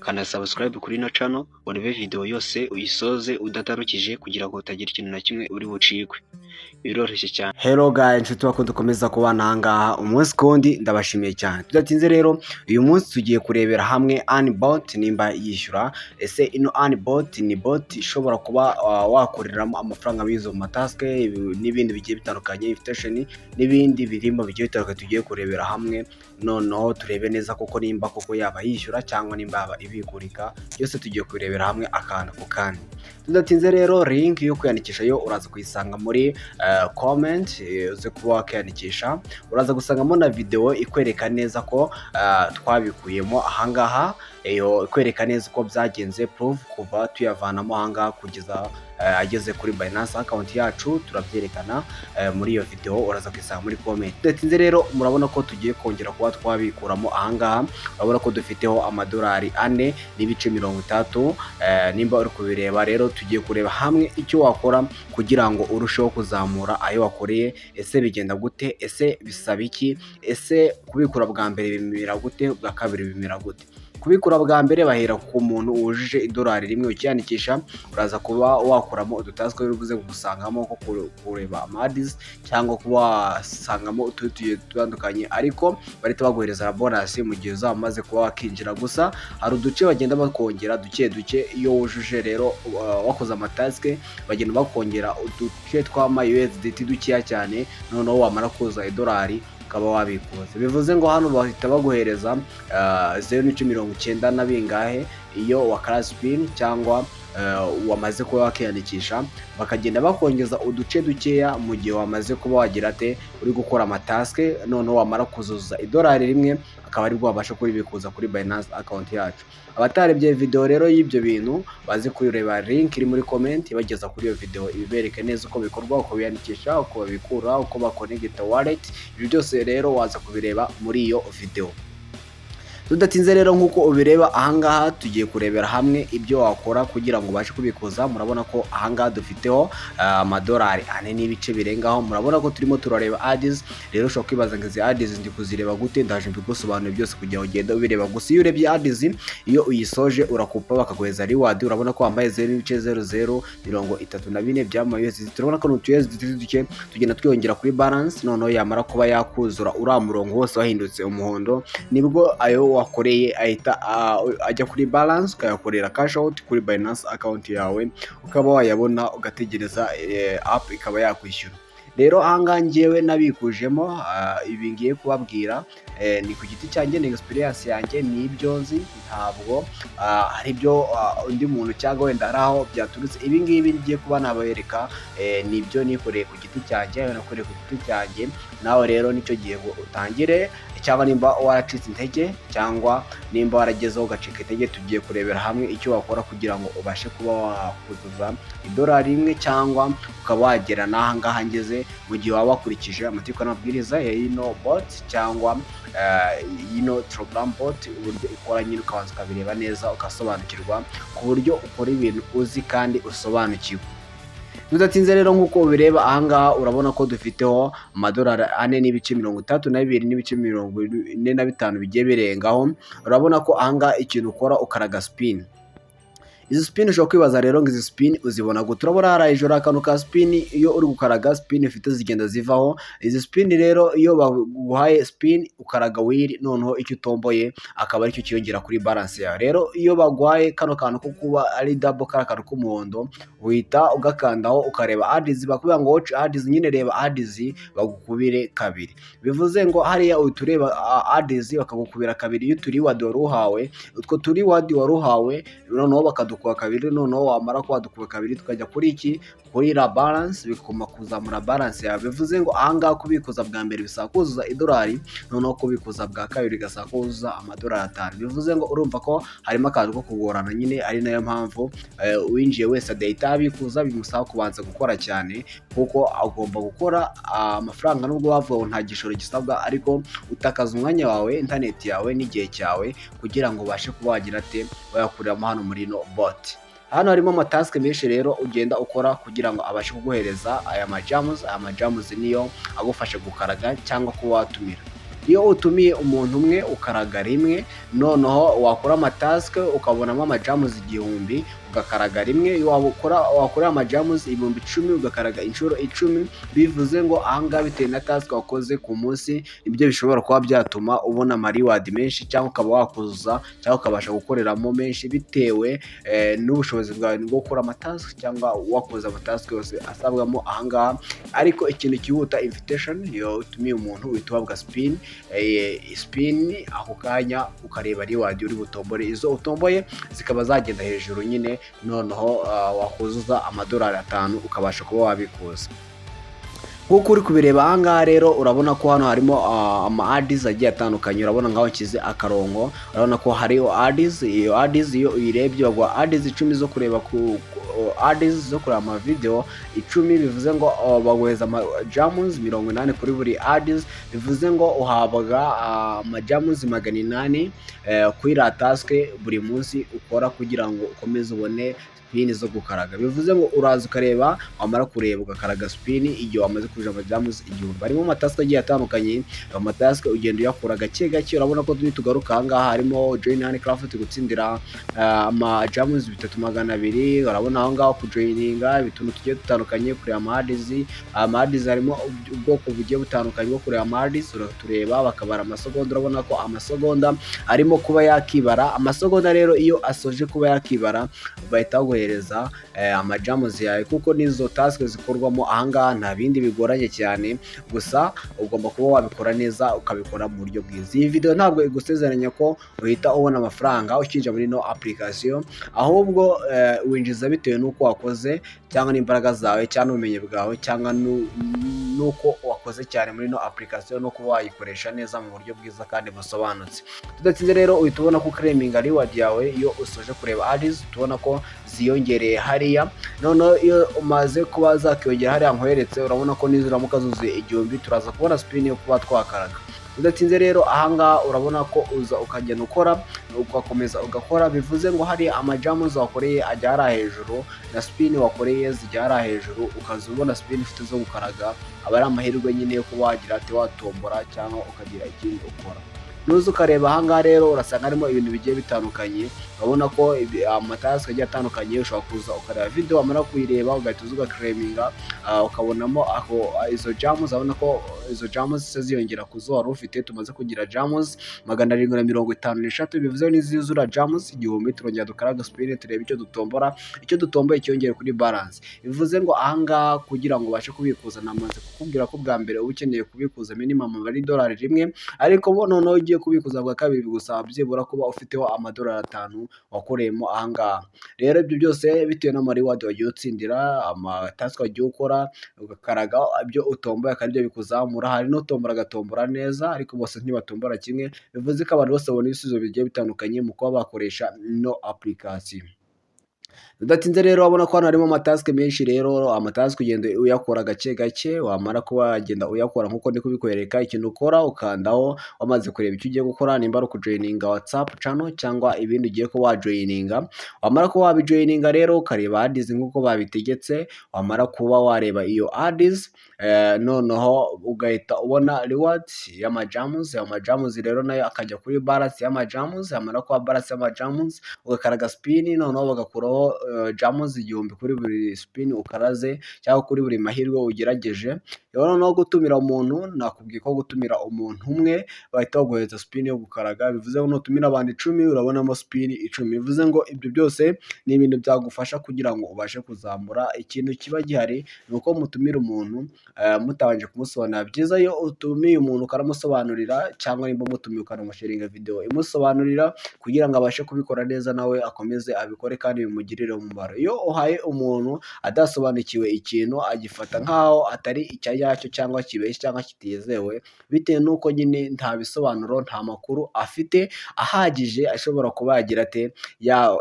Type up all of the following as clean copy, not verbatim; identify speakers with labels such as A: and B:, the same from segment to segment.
A: kana subscribe kuri ino channel urebe video yose uyisoze udatarukije kugira ngo utagira ikintu na kimwe uri bucikwe. Biroroshye cyane. Hello guys, inshuti bako dukomeza kubana ahangaha umunsi kundi ndabashimiye cyane. Tudatinze rero uyu munsi tugiye kurebera hamwe Anibot nimba yishyura. Ese ino Anibot ni bot ishobora kuba wakoreramo amafaranga bizo mu mataske n'ibindi bigiye bitandukanye, invitation n'ibindi birimo bigiye bitandukanye tugiye kurebera hamwe. Noneho turebe neza koko nimba koko yaba yishyura cyangwa nimba yaba ibigurika, byose tugiye kurebera hamwe akantu ku kandi. Tudatinze rero link yo kwiyandikisha yo uraza kuyisanga muri comment, uze kuba wakiyandikisha. Uraza gusangamo na video ikwereka neza ko twabikuyemo ahangaha, ikwereka neza ko byagenze proof kuva tuyavanamo ahangaha kugeza ageze kuri Binance account yacu, turabyerekana muri iyo video, uraza kwisanga muri comment. Tudatinze rero murabona ko tugiye kongera kuba twabikuramo ahangaha. Urabona ko dufiteho amadolari 4.30. Nimba uri kubireba rero tugiye kureba hamwe icyo wakora kugira ngo urusheho kuzamura ayo wakoreye. Ese bigenda gute? Ese bisaba iki? Ese kubikura bwa mbere bimira gute? Bwa kabiri bimira gute? Kubikura bwa mbere bahera ku muntu wujuje idolari rimwe ukiyandikisha. Uraza kuba wakuramo udutasko bivuze gusangamo ko kureba amadis cyangwa kuba wasangamo ututuye tutandukanye, ariko barita baguhereza bonus mu gihe uzamaze kuba wakinjira. Gusa hari uduce bagenda bakongera duke duke iyo wujuje rero wakoze amataske, bagenda bakongera uduce tw'ama USDT dukiya cyane. Noneho wamara kuza idolari ukaba wabikuza. Bivuze ngo hano bahita baguhereza 0.90 na bingahe iyo wakara spin cyangwa wamaze kuba wakiyandikisha, bakagenda bakongeza uduce dukeya mu gihe wamaze kuba wagira ate uri gukora amataske. Noneho wamara kuzuza idolari rimwe akaba ari bwo wabasha kuribikuza kuri Binance account yacu. Abatarebye video rero y'ibyo bintu baze kureba link iri muri comment bageza kuri iyo video ibibereke neza uko bikorwa, uko biyandikisha, uko babikura, uko bakonegita wallet. Ibi byose rero waza kubireba muri iyo video. Tudatinze rero nkuko ubireba ahangaha tugiye kurebera hamwe ibyo wakora kugira ngo ubashe kubikuza. Murabona ko ahangaha dufiteho amadolari 4 n'ibice birengaho. Murabona ko turimo turareba ads. Rero ushobora kwibaza ngo izi ads ndi kuzireba gute? Ndaje mbigusobanura byose kugira ngo ugende ubireba. Gusa iyo urebye ads, iyo uyisoje urakupa bakaguheza reward. Urabona ko wambaye 0.0034 byama USDT. Turabona ko n'utu USDT duke tugenda twiyongera kuri balance. Noneho yamara kuba yakuzura uramurongo wose wahindutse umuhondo, nibwo ayo wakoreye ahita ajya kuri balance, ukayakorera cash out kuri Binance account yawe, ukaba wayabona ugategereza app ikaba yakwishyura. Rero ahangaha ngewe nabikujemo ibi ngiye kubabwira ni ku giti cyanjye, ni experience yanjye, ni ibyo nzi, ntabwo hari byo undi muntu cyangwa wenda araho byaturutse. Ibi ngibi ngiye kuba nabereka ni byo nikoreye ku giti cyanjye, nakoreye ku giti cyanjye. Nawe rero nicyo gihe ngo utangire, cyangwa nimba waracitse intege cyangwa nimba waragezeho ugacika intege, tugiye kurebera hamwe icyo wakora kugira ngo ubashe kuba wakuzuza idolari rimwe cyangwa ukaba wagera n'ahangaha ngeze, mu gihe waba wakurikije amategeko n'amabwiriza ya ino bot cyangwa ino Telegram bot, uburyo ikora nyine ukabanza ukabireba neza ugasobanukirwa ku buryo ukora ibintu uzi kandi usobanukiwe. Tudatinze rero nkuko ubireba ahangaha urabona ko dufiteho amadolari 4.32 bigiye birengaho. Urabona ko ahangaha ikintu ukora ukaraga spin. Izi spin ushobora kwibaza rero ngo izi spin uzibona gute? Turabona hari ijoro akantu ka spin, iyo uri gukaraga spin ufite zigenda zivaho. Izi spin rero iyo baguhaye spin ukaraga wheel, noneho icyo utomboye akaba aricyo kiyongera kuri balance yawe. Rero iyo baguhaye kano kantu ko kuba ari double karakantu k'umuhondo, uhita ugakandaho ukareba ads. Bakubwira ngo watch ads, nyine reba ads bagukubire kabiri. Bivuze ngo hariya utureba ads bakagukubira kabiri iyo turi wadi waruhawe. Utwo turi wadi waruhawe noneho bakadukuba kabiri. Noneho wamara kwadukuba kabiri tukajya kuri iki, kuri la balance, bikoma kuzamura balance yawe. Bivuze ngo ahangaha kubikuza bwa mbere bisaba kuzuza idolari, noneho kubikuza bwa kabiri gasaba kuzuza amadolari 5. Bivuze ngo urumva ko harimo akantu ko kugorana nyine, ari nayo mpamvu uwinjiye wese adahita abikuza, bimusaba kubanza gukora cyane, kuko agomba gukora amafaranga. Nubwo bavuga ngo nta gishoro gisabwa, ariko utakaza umwanya wawe, internet yawe n'igihe cyawe kugira ngo ubashe kuba wagira ate wayakuriramo hano muri no bot. Hano harimo amataske menshi rero ugenda ukora kugira ngo abashe kuguhereza aya majams. Aya majams niyo agufasha gukaraga cyangwa kuba watumira. iyo utumiye umuntu umwe ukaraga rimwe, noneho wakora amatasike ukabonamo amajamuzi 1000 ugakaraga rimwe, wakora amajamuzi 10,000 ugakaraga inshuro 10, bivuze ngo ahangaha bitewe na tasike wakoze ku munsi nibyo bishobora kuba byatuma ubona amariwadi menshi, cyangwa ukaba wakuzuza cyangwa ukabasha gukoreramo menshi bitewe n'ubushobozi bwawe bwo gukora amatasike cyangwa wakoze amatasike yose asabwamo ahangaha. Ariko ikintu cyihuta invitation, iyo utumiye umuntu uhita uhabwa spin ako kanya ukareba riwadi uri butombore, izo utomboye zikaba zagenda hejuru nyine, noneho wakuzuza $5 ukabasha kuba wabikuza. Nk'uko uri kubireba ahangaha rero urabona ko hano harimo ama ads agiye atandukanye, urabona ngaho kize akarongo, urabona ko hari ads. Iyo ads iyo uyirebye bagwa ads 10 zo kureba ku ads zo kureba ama video 10, bivuze ngo baguheza amajamuzi 80 kuri buri ads, bivuze ngo uhabwa amajamuzi 800 kuri la taske buri munsi ukora kugira ngo ukomeze ubone spin zo gukaraga. Bivuze ngo uraza ukareba, wamara kureba ugakaraga spin igihe wamaze kuja amajamuzi 1000. Barimo amataske agiye atandukanye, amataske ugenda uyakora gake gake. Urabona ko tugaruka ahangaha harimo join handcraft gutsindira amajamuzi 3200. urabona ahangaha kujoininga ibituntu tugiye dutandukanye, kureba amadizi harimo ubwoko bugiye butandukanye bwo kureba amadizi, uratureba bakabara amasegonda. Urabona ko amasegonda arimo kuba yakibara, amasegonda rero iyo asoje kuba yakibara bahita baguhereza amajamuzi yawe, kuko nizo taske zikorwamo ahangaha nta bindi bigoranye cyane, gusa ugomba kuba wabikora neza ukabikora mu buryo bwiza. Iyi video ntabwo igusezeranya ko uhita ubona amafaranga ukinjira muri no application, ahubwo winjiza bitewe n'uko wakoze cyangwa n'imbaraga zawe cyangwa ubumenyi bwawe cyangwa nuko wakoze cyane muri no application, no kuba wayikoresha neza mu buryo bwiza kandi busobanutse. Tudatsinze rero uhita ubona ko claiming reward yawe iyo usoje kureba ads, tubona ko ziyongereye hariya. Noneho iyo umaze kuba zakiyongera hariya nkweretse, urabona ko niziramuka zuzuye 1000 turaza kubona spin yo kuba twakaraga. Udatinze rero ahangaha urabona ko uza ukagenda ukora ugakomeza ugakora, bivuze ngo hari amajamuzi wakoreye ajyara hejuru na spin wakoreye zijyara hejuru, ukaza ubona spin ufite zo gukaraga. Aba ari amahirwe nyine yo kuba wagira ati watombora cyangwa ukagira ikindi ukora. Nuza ukareba ahangaha rero urasanga harimo ibintu bigiye bitandukanye, urabona ko amataske agiye atandukanye. Ushobora kuza ukareba video, wamara kuyireba ugahita uzuga claiminga ukabonamo ako izo jamuzi. Urabona ko izo jamuzi se ziyongera kuzo wari ufite. Tumaze kugira jamuzi 753, bivuze nizizura jamuzi 1000 turongera dukaraga spin tureba icyo dutombora, icyo dutomboye cyongeye kuri balance. Bivuze ngo ahangaha kugira ngo ubashe kubikuza, namaze kukubwira ko bwa mbere uba ukeneye kubikuza minimum ari $1, ariko bo noneho ugiye kubikuza bwa kabiri bigusaba byibura kuba ufiteho $5 wakoreyemo ahangaha. Rero ibyo byose bitewe n'amariwadi wagiye utsindira, amataske wagiye ukora, ugakaraga ibyo utomboye akaribyo bikuzamura. Hari n'utombora agatombora neza, ariko bose ntibatombora kimwe. Bivuze ko abantu bose babona ibisubizo bigiye bitandukanye mu kuba bakoresha no application. Udatinze rero wabona ko hano harimo amataske menshi. Rero amataske ugenda uyakora gake gake, wamara kuba wagenda uyakora nkuko ndi kubikwereka. Ikintu ukora ukandaho wamaze kureba icyo ugiye gukora, nimba ari ukujoininga WhatsApp channel cyangwa ibindi ugiye ko wajoininga. Wamara kuba wabijoininga rero ukareba ads nkuko babitegetse, wamara kuba wareba iyo ads noneho ugahita ubona reward y'amajamuzi. Amajamuzi rero nayo akajya kuri balance y'amajamuzi. Wamara kuba balance y'amajamuzi ugakaraga spin, noneho bagakuraho jamuzi 1000 kuri buri spin ukaraze cyangwa kuri buri mahirwe ugerageje. Rero no gutumira umuntu, nakubwiye ko gutumira umuntu umwe bahita baguhereza spin yo gukaraga. Bivuze ngo nutumira abantu 10 urabonamo spin 10. Bivuze ngo ibyo byose ni ibintu byagufasha kugira ngo ubashe kuzamura. Ikintu kiba gihari nuko mutumira umuntu mutabanje kumusobanurira. Byiza iyo utumiye umuntu ukaramusobanurira, cyangwa nimba mutumiye ukanamusharinga video imusobanurira kugira ngo abashe kubikora neza, nawe akomeze abikore kandi bimugirire umumaro. Iyo uhaye umuntu adasobanukiwe ikintu, agifata nkaho atari icyacyo cyangwa kibeshye cyangwa kitizewe, bitewe nuko nyine nta bisobanuro, nta makuru afite ahagije ashobora kuba yagira ate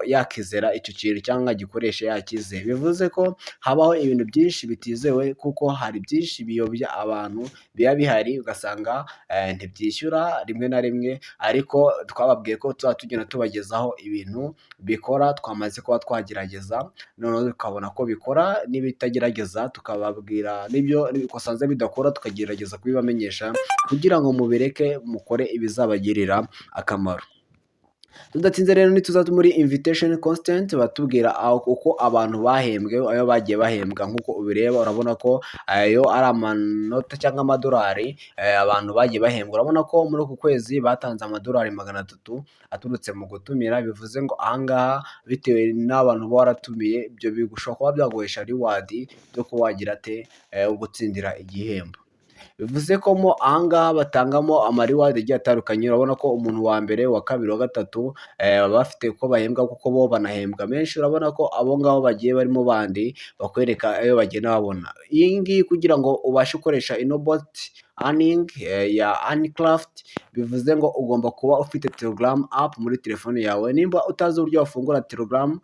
A: yakizera icyo kintu cyangwa agikoresha yakize. Bivuze ko habaho ibintu byinshi bitizewe, kuko hari byinshi biyobya abantu biba bihari, ugasanga ntibyishyura rimwe na rimwe. Ariko twababwiye ko tugenda tubagezaho ibintu bikora, twamaze kuba twagerageza, noneho tukabona ko bikora. N'ibitagerageza tukababwira n'ibyo ikosa dusanze bidakora tukagerageza kubibamenyesha kugira ngo mubireke mukore ibizabagirira akamaro. Tudatinze rero nituza muri invitation constant batubwira uko abantu bahembwe, ayo bagiye bahembwa nk'uko ubireba urabona ko ayo ari amanota cyangwa amadolari abantu bagiye bahembwa. Urabona ko muri uku kwezi batanze amadolari 300 aturutse mu gutumira, bivuze ngo ahangaha bitewe n'abantu baratumiye ibyo bigushobora kuba byaguhesha reward byo kuba wagira gutsindira igihembo. Bivuze ko ahangaha batangamo amariwadi agiye atandukanye. Urabona ko umuntu wa mbere, wa kabiri, wa gatatu baba bafite uko bahembwa kuko bo banahembwa menshi. Urabona ko abo ngabo bagiye barimo bandi bakwereka ayo bagenda babona. Iyi ngiyi kugira ngo ubashe gukoresha ino bot earning ya Unicraft, bivuze ngo ugomba kuba ufite Telegram app muri telefone yawe. Nimba utazi uburyo wafungura Telegram,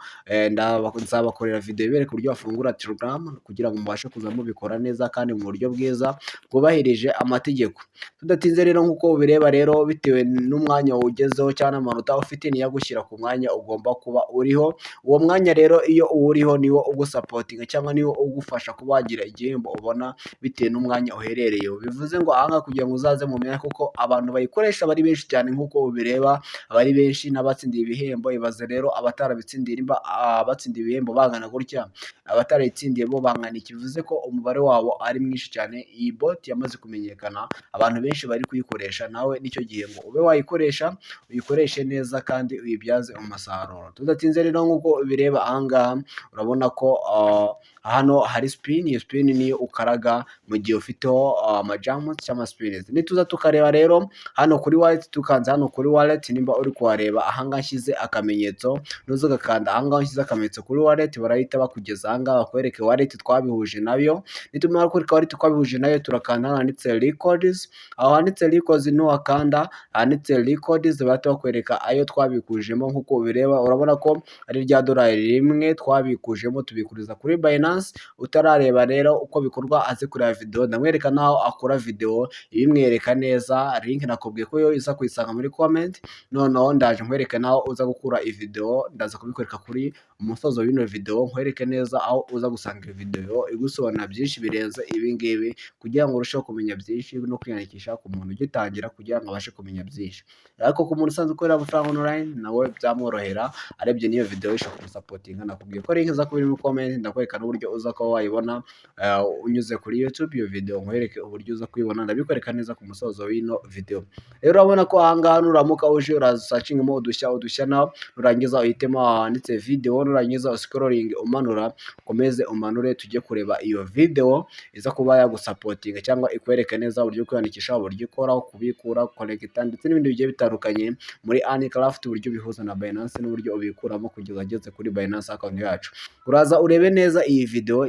A: nzabakorera video ibereka uburyo wafungura Telegram kugira ngo mubashe kuza mubikora neza kandi mu buryo bwiza bwubahirije amategeko. Tudatinze rero nk'uko ubireba rero, bitewe n'umwanya ugezeho cyangwa amanota ufite niyo gushyira ku mwanya ugomba kuba uriho. Uwo mwanya rero iyo uwuriho niwo ugusapotinga cyangwa niwo ugufasha kuba wagira igihembo ubona bitewe n'umwanya uherereyeho. Bivuze ngo ahangaha kugira ngo uzaze mu myanya kuko abantu bayikoresha bari benshi cyane nk'uko ubireba, abari benshi n'abatsindiye ibihembo. Ibaze rero abatarabitsindiye, nimba abatsindiye ibihembo bangana gutya, abatarabitsindiye bo bangana iki? Bivuze ko umubare wabo ari mwinshi cyane. Iyi bot yamaze kumenyekana, abantu benshi bari kuyikoresha. Nawe nicyo gihe ngo ube wayikoresha, uyikoreshe neza kandi uyibyaze umusaruro. Tudatinze rero nk'uko ubireba ahangaha urabona ko hano hari spin. Iyo spin niyo ukaraga mu gihe ufiteho amajambo cyangwa spins. Nituza tukareba rero hano kuri wallet, tukanze hano kuri wallet, nimba uri kuhareba ahangaha nshyize akamenyetso, nuza ugakanda ahangaha nshyize akamenyetso kuri wallet, barahita bakugeza ahangaha bakwereke wallet twabihuje nayo. Nitumara kwereka wallet twabihuje nayo, turakanda hano handitse records. Aho handitse records nuhakanda handitse records, bahita bakwereka ayo twabikujemo. Nk'uko ubireba urabona ko ari rya dolari rimwe twabikujemo tubikuriza kuri Binance. Utarareba rero uko bikorwa aze kureba video, ndamwereka naho akora video ibimwereka neza. Link nakubwiye ko yo iza kuyisanga muri comment, noneho ndaje nkwereke naho uza gukura iyi video, ndaza kubikwereka kuri umusozo w'ino video, nkwereke neza aho uza gusanga iyi video igusobanura byinshi birenze ibi ngibi kugira ngo urusheho kumenya byinshi no kwiyandikisha ku muntu ugitangira kugira ngo abashe kumenya byinshi. Ariko ku muntu usanzwe ukorera amafaranga online nawe byamworohera, arebye n'iyo video ishobora kumusapotinga. Nakubwiye ko link iza kuba iri muri comment, ndakwereka n'uburyo uza kuba wayibona unyuze kuri YouTube. Iyo video nkwereke uburyo uza kuyibona, ndabikwereka neza ku musozo w'ino video. Rero urabona ko ahangaha nuramuka uje uraza searchingamo udushya naho nurangiza uhitemo ahanditse video, nurangiza scrolling umanura, ukomeze umanure tujye kureba iyo video iza kuba yagusapotinga cyangwa ikwereke neza uburyo kwiyandikisha, uburyo ukoraho, kubikura, connecta ndetse n'ibindi bigiye bitandukanye muri Unicraft, uburyo bihuza na Binance n'uburyo ubikuramo kugeza ageze kuri Binance account yacu. Uraza urebe neza iyi video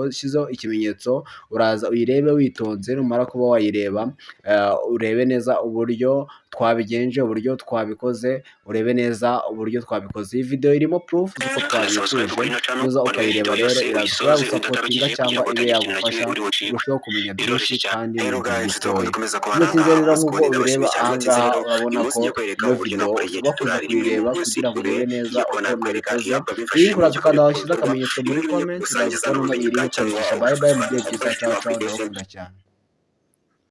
A: nshyizeho ikimenyetso, uraza uyirebe witonze. Numara kuba wayireba urebe neza uburyo twabigenje, uburyo twabikoze, urebe neza uburyo twabikoze. Iyi video irimo proof z'uko twabikuje, nuza ukayireba rero iraza gusapotinga cyangwa ibe yagufasha urushaho kumenya byinshi kandi mu gihe gitoya. Tudatinze rero nk'uko ubireba ahangaha urabona ko iyo video ushobora kuza kuyireba kugira ngo urebe neza uko nabikoze. Iyi uraza ukanda washyize akamenyetso muri comment, uraza kubona iyi link ukayifasha. Bye bye, mu gihe cyiza, ciao ciao, ndabakunda cyane.